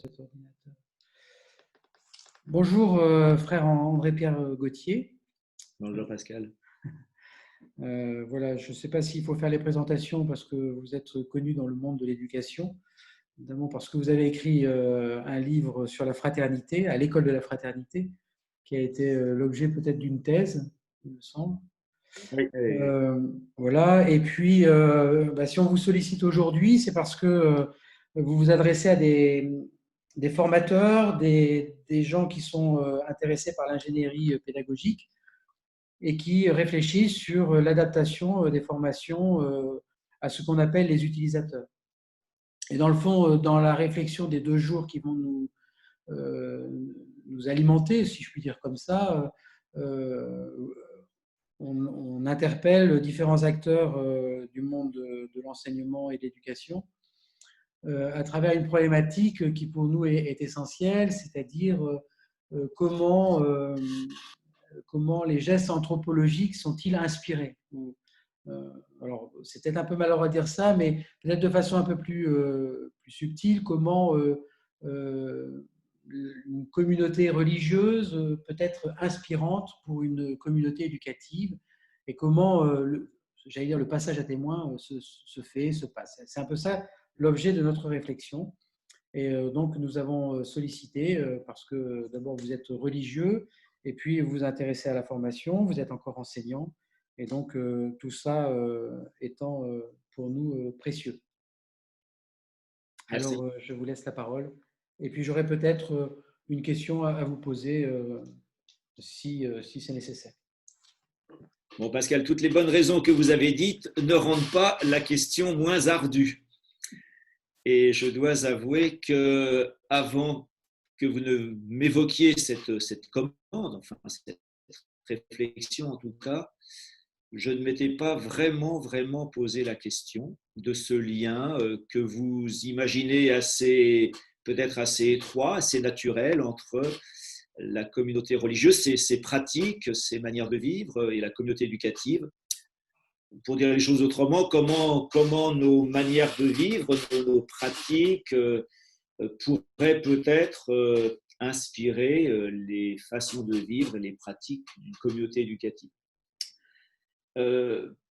Cet ordinateur. Bonjour, frère André-Pierre Gauthier. Bonjour Pascal. Voilà, je ne sais pas s'il faut faire les présentations parce que vous êtes connu dans le monde de l'éducation, notamment parce que vous avez écrit un livre sur la fraternité, à l'école de la fraternité, qui a été l'objet peut-être d'une thèse, il me semble. Oui. Voilà, et puis si on vous sollicite aujourd'hui, c'est parce que vous vous adressez à des formateurs, des gens qui sont intéressés par l'ingénierie pédagogique et qui réfléchissent sur l'adaptation des formations à ce qu'on appelle les utilisateurs. Et dans le fond, dans la réflexion des 2 jours qui vont euh, nous alimenter, si je puis dire comme ça, on interpelle différents acteurs du monde de l'enseignement et de l'éducation à travers une problématique qui pour nous est essentielle, c'est-à-dire comment les gestes anthropologiques sont-ils inspirés. Alors, c'est peut-être un peu malheureux à dire ça, mais peut-être de façon un peu plus subtile, comment une communauté religieuse peut être inspirante pour une communauté éducative et comment, j'allais dire, le passage à témoin se fait, se passe. C'est un peu ça l'objet de notre réflexion. Et donc, nous avons sollicité, parce que d'abord, vous êtes religieux, et puis vous vous intéressez à la formation, vous êtes encore enseignant, et donc tout ça étant pour nous précieux. Merci. Alors, je vous laisse la parole. Et puis, j'aurais peut-être une question à vous poser si c'est nécessaire. Bon Pascal, toutes les bonnes raisons que vous avez dites ne rendent pas la question moins ardue. Et je dois avouer que avant que vous ne m'évoquiez cette commande, enfin cette réflexion en tout cas, je ne m'étais pas vraiment posé la question de ce lien que vous imaginez peut-être assez étroit, assez naturel entre la communauté religieuse, ses pratiques, ses manières de vivre et la communauté éducative. Pour dire les choses autrement, comment nos manières de vivre, nos pratiques pourraient peut-être inspirer les façons de vivre et les pratiques d'une communauté éducative.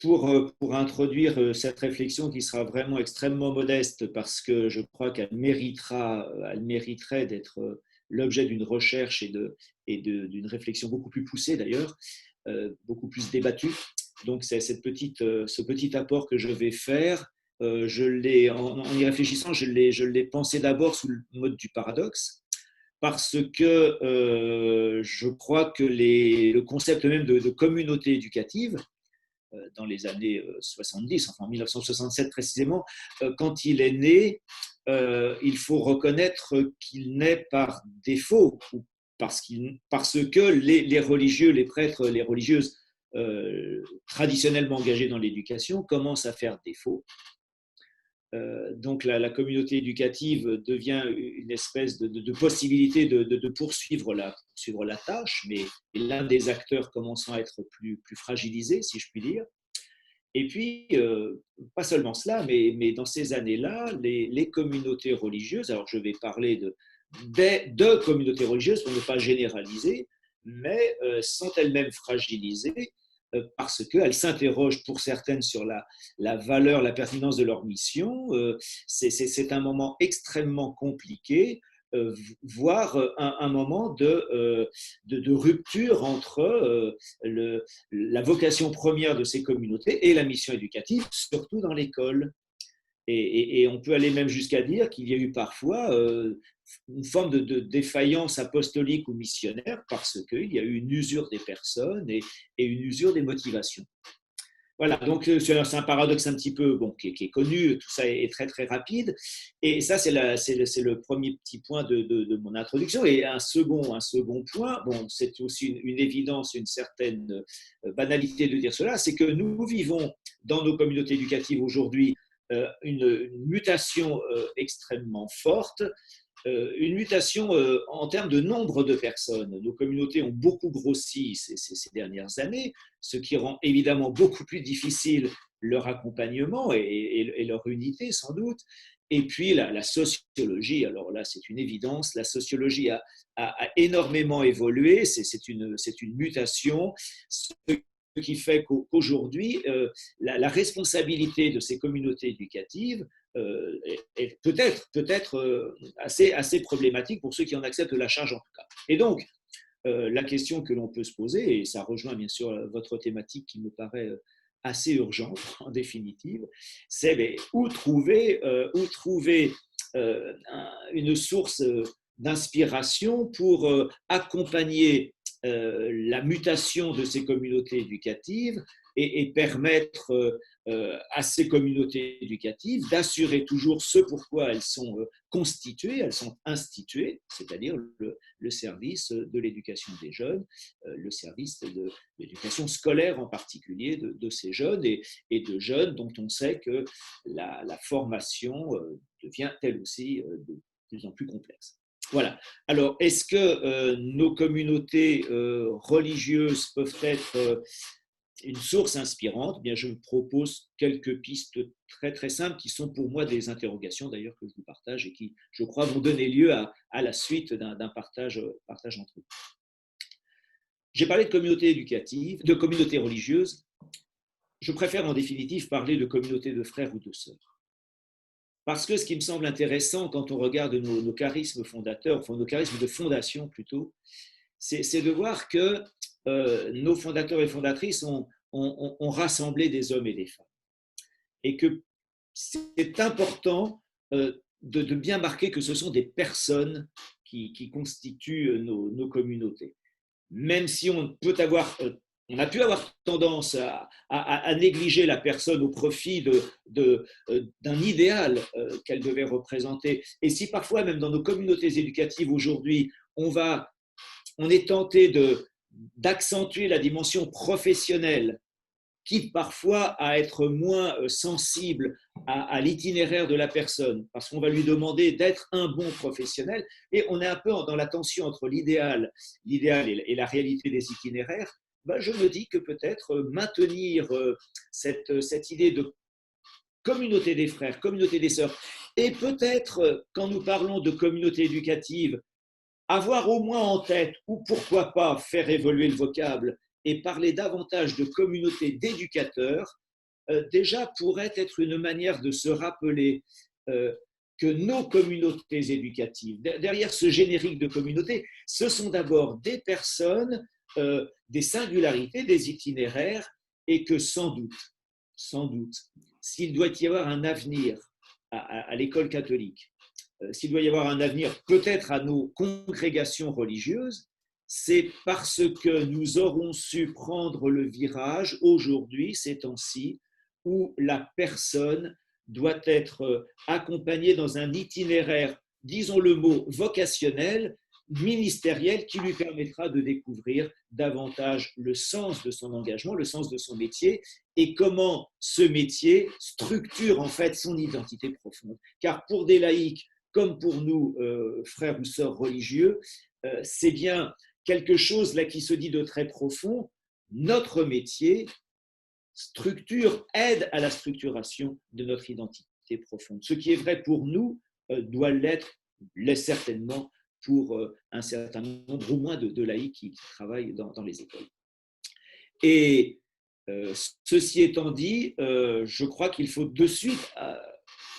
Pour introduire cette réflexion qui sera vraiment extrêmement modeste parce que je crois qu'elle mériterait d'être l'objet d'une recherche d'une réflexion beaucoup plus poussée d'ailleurs, beaucoup plus débattue. Donc c'est ce petit apport que je vais faire. En y réfléchissant, je l'ai pensé d'abord sous le mode du paradoxe parce que je crois que le concept même de communauté éducative dans les années 70, enfin en 1967 précisément, quand il est né, il faut reconnaître qu'il naît par défaut, parce que les religieux, les prêtres, les religieuses traditionnellement engagés dans l'éducation commencent à faire défaut. Donc la communauté éducative devient une espèce de possibilité de poursuivre la tâche, mais l'un des acteurs commençant à être plus fragilisé, si je puis dire. Et puis, pas seulement cela, mais dans ces années-là, les communautés religieuses, alors je vais parler de communautés religieuses pour ne pas généraliser, mais sont elles-mêmes fragilisées parce qu'elles s'interrogent pour certaines sur la valeur, la pertinence de leur mission. C'est un moment extrêmement compliqué, voire un moment de rupture entre la vocation première de ces communautés et la mission éducative, surtout dans l'école. Et on peut aller même jusqu'à dire qu'il y a eu parfois une forme de défaillance apostolique ou missionnaire parce qu'il y a eu une usure des personnes et une usure des motivations. Voilà, donc c'est un paradoxe un petit peu qui est connu, tout ça est très très rapide. Et ça, c'est le premier petit point de mon introduction. Et un second point, c'est aussi une évidence, une certaine banalité de dire cela, c'est que nous vivons dans nos communautés éducatives aujourd'hui une mutation extrêmement forte, une mutation en termes de nombre de personnes. Nos communautés ont beaucoup grossi ces dernières années, ce qui rend évidemment beaucoup plus difficile leur accompagnement et leur unité sans doute. Et puis la sociologie, alors là c'est une évidence, la sociologie a énormément évolué, c'est une mutation, ce qui fait qu'aujourd'hui, la responsabilité de ces communautés éducatives est peut-être assez problématique pour ceux qui en acceptent la charge en tout cas. Et donc, la question que l'on peut se poser, et ça rejoint bien sûr votre thématique qui me paraît assez urgente en définitive, c'est où trouver une source d'inspiration pour accompagner la mutation de ces communautés éducatives et permettre à ces communautés éducatives d'assurer toujours ce pourquoi elles sont constituées, elles sont instituées, c'est-à-dire le service de l'éducation des jeunes, le service de l'éducation scolaire en particulier de ces jeunes et de jeunes dont on sait que la formation devient elle aussi de plus en plus complexe. Voilà. Alors, est-ce que nos communautés religieuses peuvent être une source inspirante? Bien, je vous propose quelques pistes très très simples qui sont pour moi des interrogations d'ailleurs que je vous partage et qui, je crois, vont donner lieu à la suite d'un partage entre vous. J'ai parlé de communautés éducatives, de communautés religieuses. Je préfère en définitive parler de communautés de frères ou de sœurs. Parce que ce qui me semble intéressant quand on regarde nos charismes fondateurs, enfin nos charismes de fondation plutôt, c'est de voir que nos fondateurs et fondatrices ont rassemblé des hommes et des femmes. Et que c'est important de bien marquer que ce sont des personnes qui constituent nos communautés. Même si on a pu avoir tendance à négliger la personne au profit d'un idéal qu'elle devait représenter. Et si parfois, même dans nos communautés éducatives aujourd'hui, on est tenté d'accentuer la dimension professionnelle, quitte parfois à être moins sensible à l'itinéraire de la personne, parce qu'on va lui demander d'être un bon professionnel, et on est un peu dans la tension entre l'idéal et la réalité des itinéraires. Ben, je me dis que peut-être maintenir cette idée de communauté des frères, communauté des sœurs, et peut-être, quand nous parlons de communauté éducative, avoir au moins en tête, ou pourquoi pas faire évoluer le vocable, et parler davantage de communauté d'éducateurs, déjà pourrait être une manière de se rappeler que nos communautés éducatives, derrière ce générique de communauté, ce sont d'abord des personnes, des singularités, des itinéraires, et que sans doute, s'il doit y avoir un avenir à l'école catholique, s'il doit y avoir un avenir peut-être à nos congrégations religieuses, c'est parce que nous aurons su prendre le virage aujourd'hui, ces temps-ci, où la personne doit être accompagnée dans un itinéraire, disons le mot, vocationnel, ministériel, qui lui permettra de découvrir davantage le sens de son engagement, le sens de son métier, et comment ce métier structure en fait son identité profonde. Car pour des laïcs, comme pour nous, frères ou sœurs religieux, c'est bien quelque chose là qui se dit de très profond. Notre métier aide à la structuration de notre identité profonde. Ce qui est vrai pour nous doit l'être certainement pour un certain nombre au moins de laïcs qui travaillent dans les écoles. Et ceci étant dit, je crois qu'il faut de suite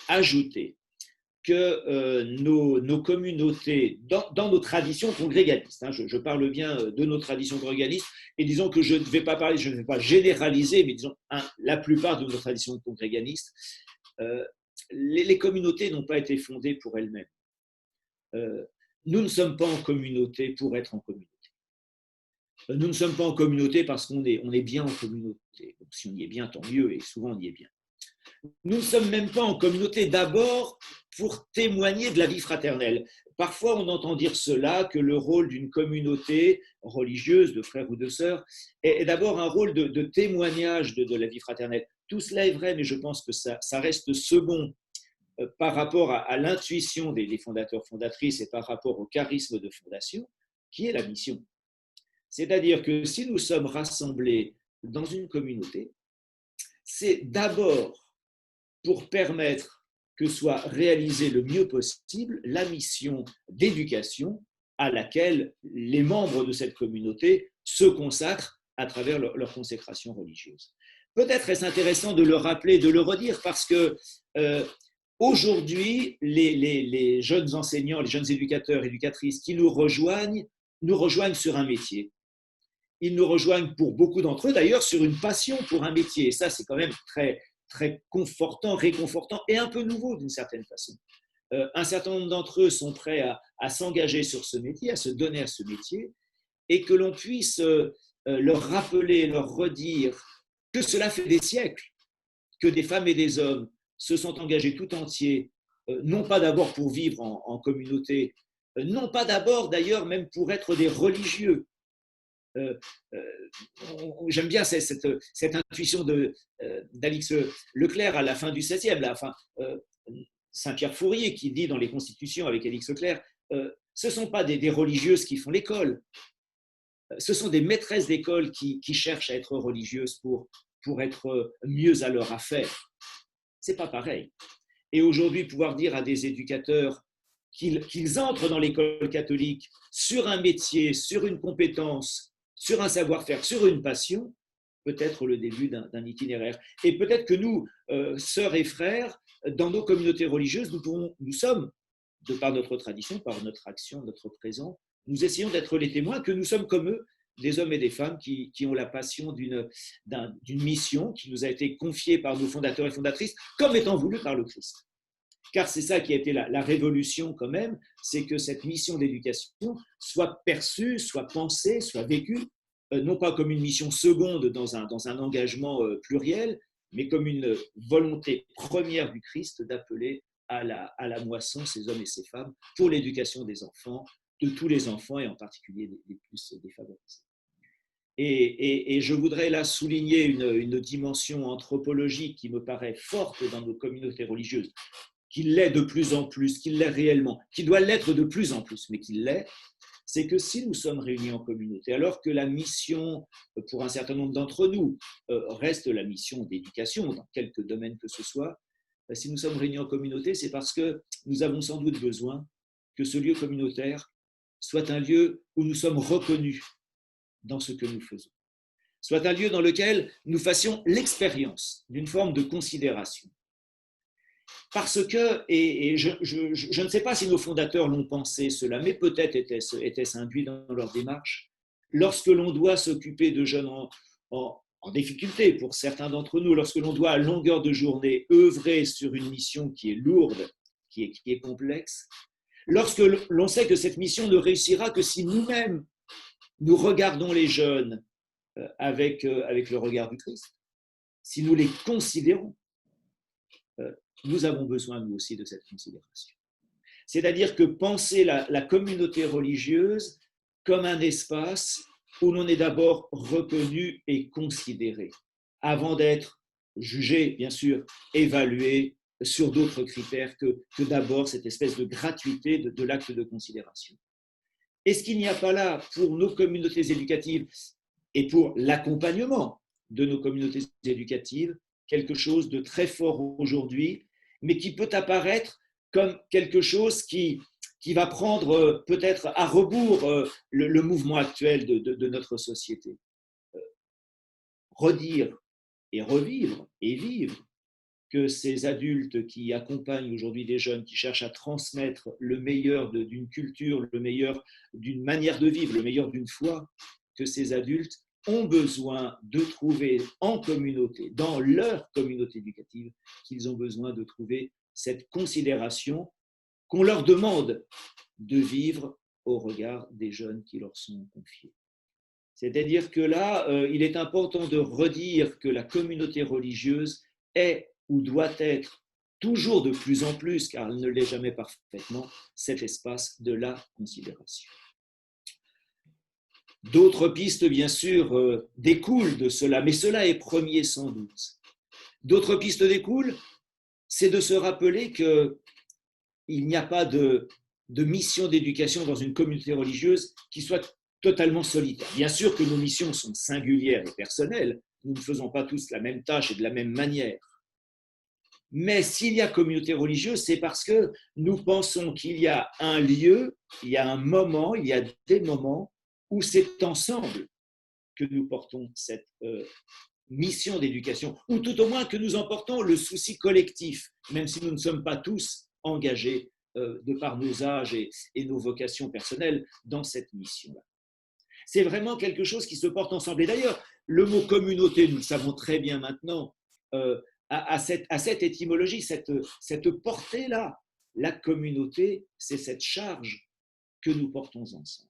ajouter que nos communautés, dans nos traditions congrégalistes, je parle bien de nos traditions congrégalistes, et disons que je ne vais pas généraliser, mais disons la plupart de nos traditions congrégalistes, les communautés n'ont pas été fondées pour elles-mêmes. Nous ne sommes pas en communauté pour être en communauté. Nous ne sommes pas en communauté parce qu'on est bien en communauté. Donc, si on y est bien, tant mieux, et souvent on y est bien. Nous ne sommes même pas en communauté d'abord pour témoigner de la vie fraternelle. Parfois, on entend dire cela, que le rôle d'une communauté religieuse, de frères ou de sœurs, est d'abord un rôle de témoignage de la vie fraternelle. Tout cela est vrai, mais je pense que ça reste second par rapport à l'intuition des fondateurs, fondatrices et par rapport au charisme de fondation, qui est la mission. C'est-à-dire que si nous sommes rassemblés dans une communauté, c'est d'abord pour permettre que soit réalisée le mieux possible la mission d'éducation à laquelle les membres de cette communauté se consacrent à travers leur consécration religieuse. Peut-être est-ce intéressant de le rappeler, de le redire, parce que aujourd'hui, les jeunes enseignants, les jeunes éducateurs, éducatrices qui nous rejoignent sur un métier. Ils nous rejoignent pour beaucoup d'entre eux, d'ailleurs, sur une passion pour un métier. Et ça, c'est quand même très, très confortant, réconfortant et un peu nouveau d'une certaine façon. Un certain nombre d'entre eux sont prêts à s'engager sur ce métier, à se donner à ce métier, et que l'on puisse leur rappeler, leur redire que cela fait des siècles que des femmes et des hommes se sont engagés tout entiers, non pas d'abord pour vivre en communauté, non pas d'abord d'ailleurs même pour être des religieux. J'aime bien cette intuition d'Alix Leclerc à la fin du XVIe, Saint-Pierre Fourier qui dit dans les Constitutions avec Alix Leclerc, ce ne sont pas des religieuses qui font l'école, ce sont des maîtresses d'école qui cherchent à être religieuses pour être mieux à leur affaire. Ce n'est pas pareil. Et aujourd'hui, pouvoir dire à des éducateurs qu'ils entrent dans l'école catholique sur un métier, sur une compétence, sur un savoir-faire, sur une passion, peut être le début d'un itinéraire. Et peut-être que nous, sœurs et frères, dans nos communautés religieuses, nous sommes, de par notre tradition, par notre action, notre présent, nous essayons d'être les témoins que nous sommes comme eux, des hommes et des femmes qui ont la passion d'une mission qui nous a été confiée par nos fondateurs et fondatrices, comme étant voulue par le Christ. Car c'est ça qui a été la révolution quand même, c'est que cette mission d'éducation soit perçue, soit pensée, soit vécue, non pas comme une mission seconde dans un engagement pluriel, mais comme une volonté première du Christ d'appeler à la moisson ces hommes et ces femmes pour l'éducation des enfants, de tous les enfants et en particulier des plus défavorisés. Et je voudrais là souligner une dimension anthropologique qui me paraît forte dans nos communautés religieuses, qu'il l'est de plus en plus, qu'il l'est réellement, qu'il doit l'être de plus en plus, mais qu'il l'est, c'est que si nous sommes réunis en communauté, alors que la mission, pour un certain nombre d'entre nous, reste la mission d'éducation dans quelque domaine que ce soit, si nous sommes réunis en communauté, c'est parce que nous avons sans doute besoin que ce lieu communautaire soit un lieu où nous sommes reconnus dans ce que nous faisons, soit un lieu dans lequel nous fassions l'expérience d'une forme de considération. Parce que, et je ne sais pas si nos fondateurs l'ont pensé cela, mais peut-être était-ce induit dans leur démarche, lorsque l'on doit s'occuper de jeunes en difficulté pour certains d'entre nous, lorsque l'on doit à longueur de journée œuvrer sur une mission qui est lourde, qui est complexe, lorsque l'on sait que cette mission ne réussira que si nous-mêmes nous regardons les jeunes avec le regard du Christ, si nous les considérons, nous avons besoin, nous aussi, de cette considération. C'est-à-dire que penser la communauté religieuse comme un espace où l'on est d'abord reconnu et considéré, avant d'être jugé, bien sûr, évalué sur d'autres critères que d'abord cette espèce de gratuité de l'acte de considération. Est-ce qu'il n'y a pas là, pour nos communautés éducatives et pour l'accompagnement de nos communautés éducatives, quelque chose de très fort aujourd'hui, mais qui peut apparaître comme quelque chose qui va prendre peut-être à rebours le mouvement actuel de notre société. Redire et revivre et vivre que ces adultes qui accompagnent aujourd'hui des jeunes, qui cherchent à transmettre le meilleur d'une culture, le meilleur d'une manière de vivre, le meilleur d'une foi, que ces adultes ont besoin de trouver en communauté, dans leur communauté éducative, qu'ils ont besoin de trouver cette considération qu'on leur demande de vivre au regard des jeunes qui leur sont confiés. C'est-à-dire que là, il est important de redire que la communauté religieuse est ou doit être toujours de plus en plus, car elle ne l'est jamais parfaitement, cet espace de la considération. D'autres pistes, bien sûr, découlent de cela, mais cela est premier sans doute. D'autres pistes découlent, c'est de se rappeler qu'il n'y a pas de mission d'éducation dans une communauté religieuse qui soit totalement solitaire. Bien sûr que nos missions sont singulières et personnelles, nous ne faisons pas tous la même tâche et de la même manière. Mais s'il y a communauté religieuse, c'est parce que nous pensons qu'il y a un lieu, il y a un moment, il y a des moments où c'est ensemble que nous portons cette mission d'éducation, ou tout au moins que nous emportons le souci collectif, même si nous ne sommes pas tous engagés de par nos âges et nos vocations personnelles dans cette mission-là. C'est vraiment quelque chose qui se porte ensemble. Et d'ailleurs, le mot communauté, nous le savons très bien maintenant, a cette étymologie, cette portée-là. La communauté, c'est cette charge que nous portons ensemble.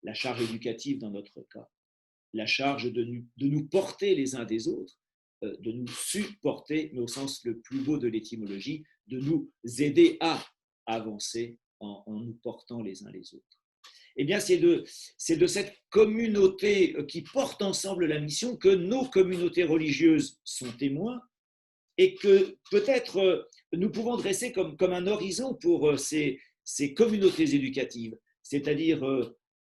La charge éducative dans notre cas, la charge de nous porter les uns des autres, de nous supporter, mais au sens le plus beau de l'étymologie, de nous aider à avancer en nous portant les uns les autres. Eh bien, c'est de cette communauté qui porte ensemble la mission que nos communautés religieuses sont témoins et que peut-être nous pouvons dresser comme un horizon pour ces communautés éducatives, c'est-à-dire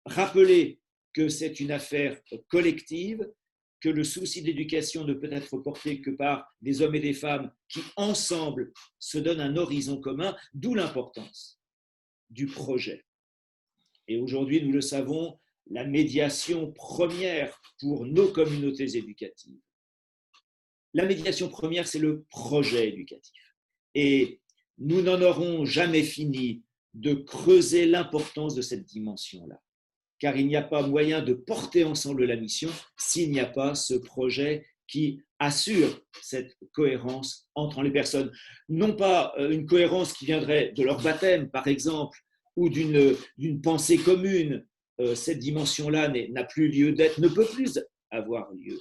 rappeler que c'est une affaire collective, que le souci de l'éducation ne peut être porté que par des hommes et des femmes qui, ensemble, se donnent un horizon commun, d'où l'importance du projet. Et aujourd'hui, nous le savons, la médiation première pour nos communautés éducatives. La médiation première, c'est le projet éducatif. Et nous n'en aurons jamais fini de creuser l'importance de cette dimension-là. Car il n'y a pas moyen de porter ensemble la mission s'il n'y a pas ce projet qui assure cette cohérence entre les personnes. Non pas une cohérence qui viendrait de leur baptême, par exemple, ou d'une pensée commune. Cette dimension-là n'a plus lieu d'être, ne peut plus avoir lieu.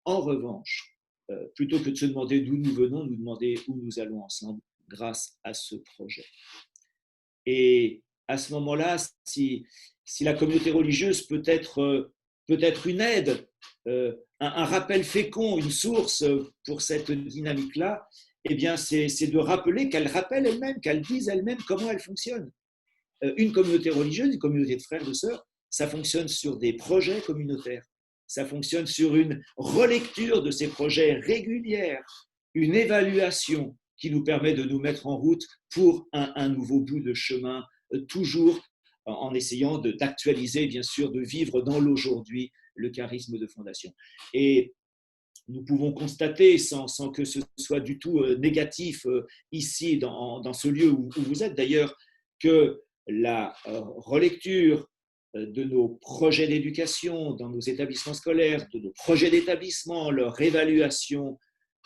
En revanche, plutôt que de se demander d'où nous venons, nous demander où nous allons ensemble grâce à ce projet. Et à ce moment-là, si la communauté religieuse peut être une aide, un rappel fécond, une source pour cette dynamique-là, eh bien, c'est de rappeler qu'elle rappelle elle-même, qu'elle dise elle-même comment elle fonctionne. Une communauté religieuse, une communauté de frères, de sœurs, ça fonctionne sur des projets communautaires. Ça fonctionne sur une relecture de ces projets régulière, une évaluation qui nous permet de nous mettre en route pour un nouveau bout de chemin, toujours en essayant d'actualiser, bien sûr, de vivre dans l'aujourd'hui le charisme de fondation. Et nous pouvons constater, sans que ce soit du tout négatif ici, dans ce lieu où vous êtes d'ailleurs, que la relecture de nos projets d'éducation dans nos établissements scolaires, de nos projets d'établissement, leur évaluation,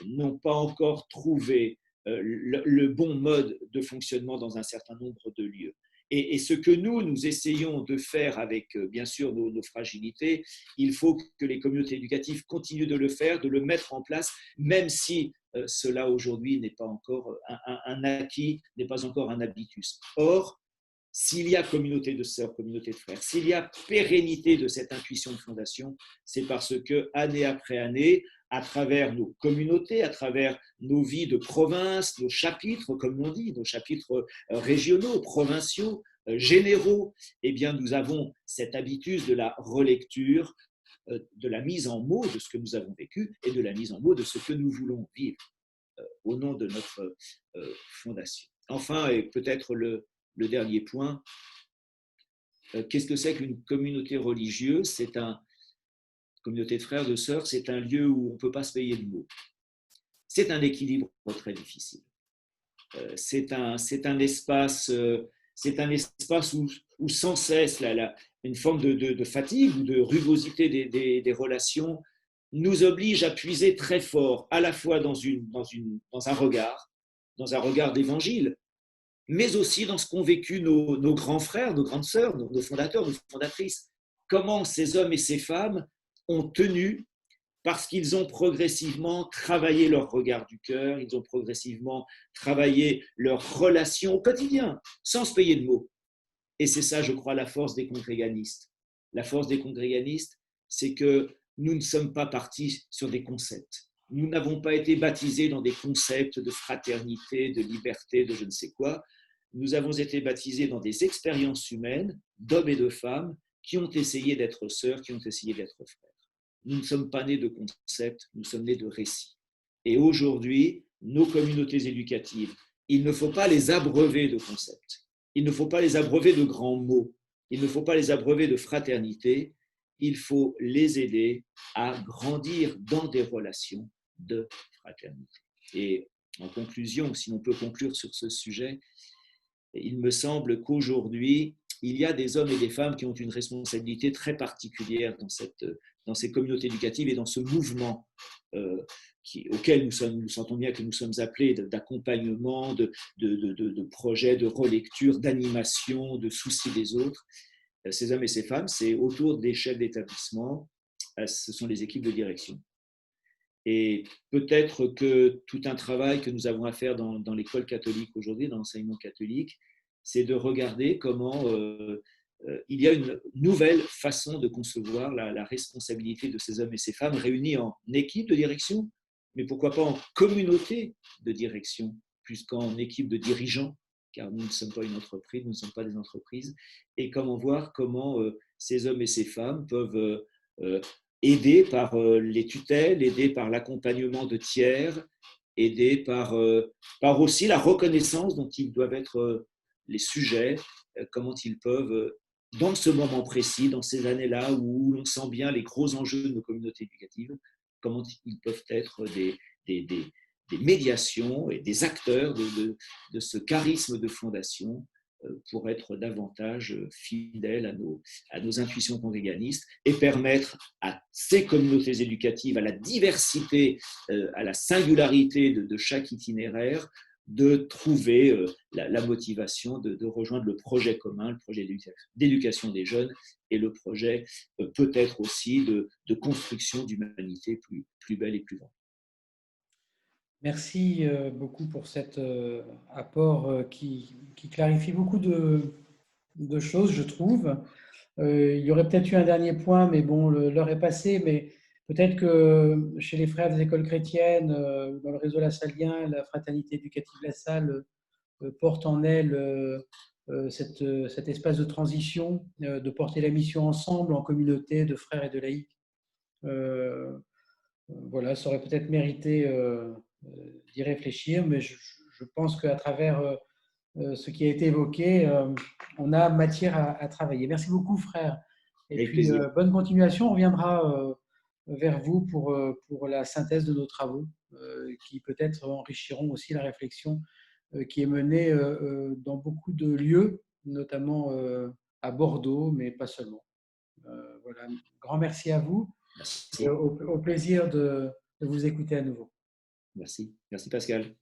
n'ont pas encore trouvé le bon mode de fonctionnement dans un certain nombre de lieux. Et ce que nous essayons de faire avec, bien sûr, nos fragilités, il faut que les communautés éducatives continuent de le faire, de le mettre en place, même si cela aujourd'hui n'est pas encore un acquis, n'est pas encore un habitus. Or, s'il y a communauté de sœurs, communauté de frères, s'il y a pérennité de cette intuition de fondation, c'est parce que, année après année, à travers nos communautés, à travers nos vies de province, nos chapitres, comme l'on dit, nos chapitres régionaux, provinciaux, généraux, eh bien, nous avons cet habitus de la relecture, de la mise en mots de ce que nous avons vécu et de la mise en mots de ce que nous voulons vivre au nom de notre fondation. Enfin, et peut-être le dernier point, qu'est-ce que c'est qu'une communauté religieuse? C'est une communauté de frères, de sœurs, c'est un lieu où on ne peut pas se payer de mots. C'est un équilibre très difficile. C'est un espace où sans cesse une forme de fatigue ou de rugosité des relations nous oblige à puiser très fort, à la fois dans un regard d'évangile, mais aussi dans ce qu'ont vécu nos grands frères, nos grandes sœurs, nos fondateurs, nos fondatrices. Comment ces hommes et ces femmes ont tenu parce qu'ils ont progressivement travaillé leur regard du cœur, ils ont progressivement travaillé leur relation au quotidien, sans se payer de mots. Et c'est ça, je crois, la force des congréganistes. La force des congréganistes, c'est que nous ne sommes pas partis sur des concepts. Nous n'avons pas été baptisés dans des concepts de fraternité, de liberté, de je ne sais quoi. Nous avons été baptisés dans des expériences humaines, d'hommes et de femmes, qui ont essayé d'être sœurs, qui ont essayé d'être frères. Nous ne sommes pas nés de concepts, nous sommes nés de récits. Et aujourd'hui, nos communautés éducatives, il ne faut pas les abreuver de concepts, il ne faut pas les abreuver de grands mots, il ne faut pas les abreuver de fraternité, il faut les aider à grandir dans des relations de fraternité. Et en conclusion, si on peut conclure sur ce sujet, il me semble qu'aujourd'hui, il y a des hommes et des femmes qui ont une responsabilité très particulière dans ces communautés éducatives et dans ce mouvement auquel nous sentons bien que nous sommes appelés d'accompagnement, de projets, de relecture, d'animation, de souci des autres. Ces hommes et ces femmes, c'est autour des chefs d'établissement, ce sont les équipes de direction. Et peut-être que tout un travail que nous avons à faire dans l'école catholique aujourd'hui, dans l'enseignement catholique, c'est de regarder comment il y a une nouvelle façon de concevoir la responsabilité de ces hommes et ces femmes réunis en équipe de direction, mais pourquoi pas en communauté de direction, plus qu'en équipe de dirigeants, car nous ne sommes pas une entreprise, nous ne sommes pas des entreprises, et comment voir comment ces hommes et ces femmes peuvent aidés par les tutelles, aidés par l'accompagnement de tiers, aidés par aussi la reconnaissance dont ils doivent être les sujets, comment ils peuvent, dans ce moment précis, dans ces années-là où l'on sent bien les gros enjeux de nos communautés éducatives, comment ils peuvent être des, des, des médiations et des acteurs de ce charisme de fondation pour être davantage fidèles à nos intuitions congréganistes et permettre à ces communautés éducatives, à la diversité, à la singularité de chaque itinéraire, de trouver la motivation de rejoindre le projet commun, le projet d'éducation des jeunes et le projet peut-être aussi de construction d'humanité plus belle et plus grande. Merci beaucoup pour cet apport qui clarifie beaucoup de choses, je trouve. Il y aurait peut-être eu un dernier point, mais bon, l'heure est passée, mais peut-être que chez les frères des écoles chrétiennes, dans le réseau lassalien, la fraternité éducative La Salle porte en elle cet espace de transition, de porter la mission ensemble, en communauté de frères et de laïcs. Voilà, ça aurait peut-être mérité d'y réfléchir, mais je pense qu'à travers ce qui a été évoqué, on a matière à travailler. Merci beaucoup, frère. Et Avec puis, plaisir. bonne continuation. On reviendra vers vous pour la synthèse de nos travaux, qui peut-être enrichiront aussi la réflexion qui est menée dans beaucoup de lieux, notamment à Bordeaux, mais pas seulement. Voilà. Grand merci à vous et Merci. au plaisir de vous écouter à nouveau. Merci. Merci Pascal.